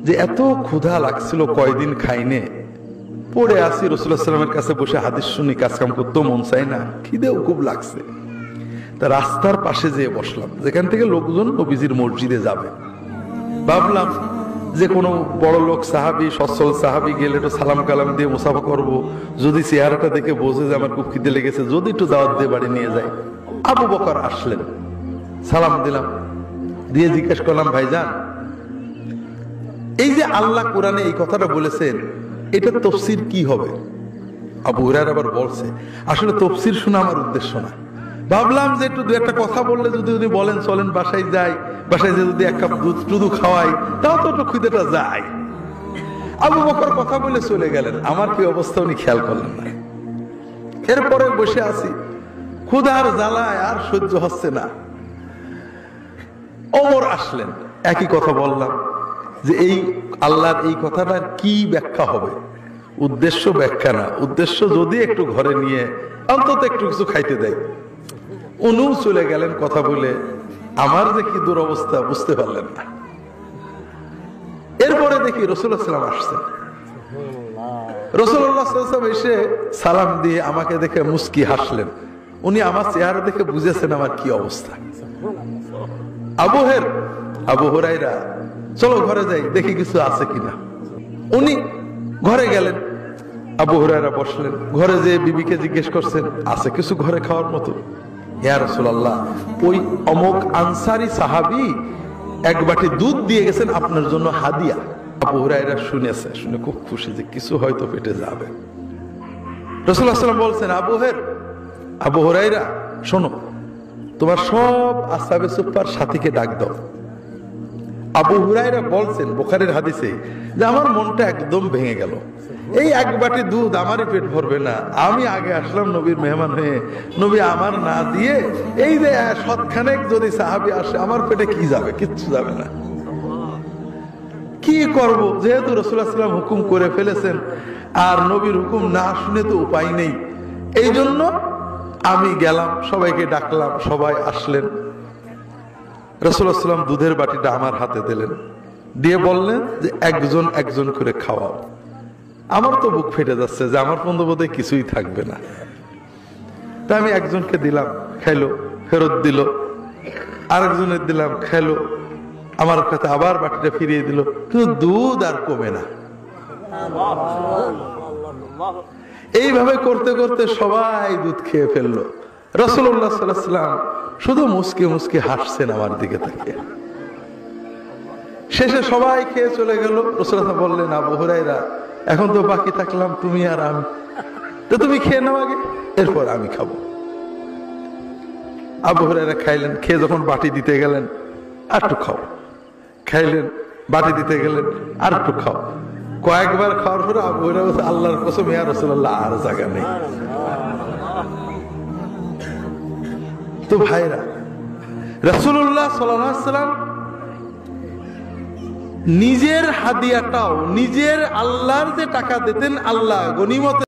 যে এত ক্ষুধা লাগছিল, কয়দিন খাইনে, পড়ে আসি রাসূলুল্লাহ সাল্লাল্লাহু আলাইহি ওয়াসাল্লামের কাছে বসে হাদিস শুনি, কাজ কাম করতেও মন চাই না, খিদেও খুব লাগছে। তা রাস্তার পাশে যেয়ে বসলাম, যেখান থেকে লোকজন নবীজির মসজিদে যাবে। ভাবলাম যে কোনো বড় লোক সাহাবী, সচ্ছল সাহাবী গেলে একটু সালাম কালাম দিয়ে মুসাফা করব, যদি চেহারাটা দেখে বোঝে যে আমার খুব খিদে লেগেছে, যদি একটু দাওয়াত দিয়ে বাড়ি নিয়ে যায়। আবু বকর আসলেন, সালাম দিলাম, দিয়ে জিজ্ঞেস করলাম, ভাইজান এই যে আল্লাহ কোরআনে এই কথাটা বলেছেন, এটা তাফসীর কি হবে? আবু হুরায়রা আবার বলছে, আসলে তাফসীর শোনা আমার উদ্দেশ্য না। ভাবলাম যে একটু দু একটা কথা বললে যদি উনি বলেন চলেন বাসায় যাই, বাসায় যে যদি এক কাপ দুধ টুধু খাওয়াই, তাও তো একটু খিদেটা যায়। আবু বকর কথা বলে চলে গেলেন, আমার কি অবস্থা উনি খেয়াল করলেন না। এরপরে বসে আছি, ক্ষুধার জ্বালায় আর সহ্য হচ্ছে না। ওমর আসলেন, একই কথা বললাম যে এই আল্লাহর এই কথাটার কি ব্যাখ্যা হবে? উদ্দেশ্য ব্যাখ্যা না, উদ্দেশ্য যদি একটু ঘরে নিয়ে অন্তত একটু কিছু খাইতে দেয়। উনিও চলে গেলেন কথা বলে, আমার যে কি দুরবস্থা বুঝতে পারলেন না। এরপরে দেখি রাসূলুল্লাহ সাল্লাল্লাহু আলাইহি ওয়াসাল্লাম আসছেন। রাসূলুল্লাহ সাল্লাল্লাহু আলাইহি ওয়াসাল্লাম এসে সালাম দিয়ে আমাকে দেখে মুস্কি হাসলেন। উনি আমার চেহারা দেখে বুঝেছেন আমার কি অবস্থা। আবু হুরায়রা, চলো ঘরে যাই, দেখি কিছু আছে কিনা। উনি ঘরে গেলেন, আবু হুরায়রা বসলেন, ঘরে যেয়ে বিবিকে জিজ্ঞেস করছেন, আছে কিছু ঘরে খাওয়ার মতো? ইয়া রাসূলুল্লাহ, ওই অমুক আনসারী সাহাবী এক বাটি দুধ দিয়ে গেছেন আপনার জন্য হাদিয়া। আবু হুরায়রা শুনেছে, শুনে খুব খুশি যে কিছু হয়তো পেটে যাবে। রাসূলুল্লাহ সাল্লাল্লাহু আলাইহি ওয়াসাল্লাম বলছেন, আবু হুরায়রা শোনো, তোমার সব আসহাবে সুফফার সাথীকে ডাক দাও। আবু হুরায়রা বলছেন বুখারীর হাদিসে যে আমার মনটা একদম ভেঙে গেল, এই এক বাটি দুধ আমারই পেট ভরবে না। আমি আগে আসলাম নবীর মেহমান হয়ে, নবী আমার না দিয়ে এই যে শতখানেক যদি সাহাবী আসে, আমার পেটে কি যাবে? কিচ্ছু যাবে না। কি করব? যেহেতু রাসূলুল্লাহ সাল্লাল্লাহু আলাইহি ওয়াসাল্লাম হুকুম করে ফেলেছেন, আর নবীর হুকুম না শুনে তো উপায় নেই। এই জন্য আমি গেলাম, সবাইকে ডাকলাম, সবাই আসলেন। রাসূলুল্লাহ সাল্লাল্লাহু আলাইহি ওয়াসাল্লাম দুধের বাটিটা আমার হাতে দিলেন, দিয়ে বললেন যে একজন একজন করে খাওয়াও। আমার তো বুক ফেটে যাচ্ছে যে আমার বন্ধুবোধে কিছুই থাকবে না। তা আমি একজনকে দিলাম, খাইলো, ফেরত দিল। আরেকজনের দিলাম, খাইলো, আমার কাছে আবার বাটিটা ফিরিয়ে দিল, কিন্তু দুধ আর কমে না। এইভাবে করতে করতে সবাই দুধ খেয়ে ফেললো। রাসূলুল্লাহ সাল্লাল্লাহু আলাইহি ওয়াসাল্লাম শুধু মুস্কি মুস্কি হাসছেন আমার দিকে তাকিয়ে। শেষে সবাই খেয়ে চলে গেল। রাসূলুল্লাহ বললেন, আবু হুরায়রা, এখন তো বাকি থাকলাম তুমি আর আমি, তো তুমি খেয়ে নাও আগে, এরপর আমি খাবো। আবু হুরায়রা খাইলেন, খেয়ে যখন বাটি দিতে গেলেন, আর একটু খাও, খাইলেন, বাটি দিতে গেলেন, আর একটু খাও। কয়েকবার খাওয়ার পরে আবু হুরায়রা বলছে, আল্লাহর কসম ইয়া রাসূলুল্লাহ, আর জায়গা নেই। তো ভাইরা, রাসূলুল্লাহ সাল্লাল্লাহু আলাইহি ওয়াসাল্লাম নিজের হাদিয়াটাও, নিজের আল্লাহর যে টাকা দিতেন, আল্লাহ গনিমতে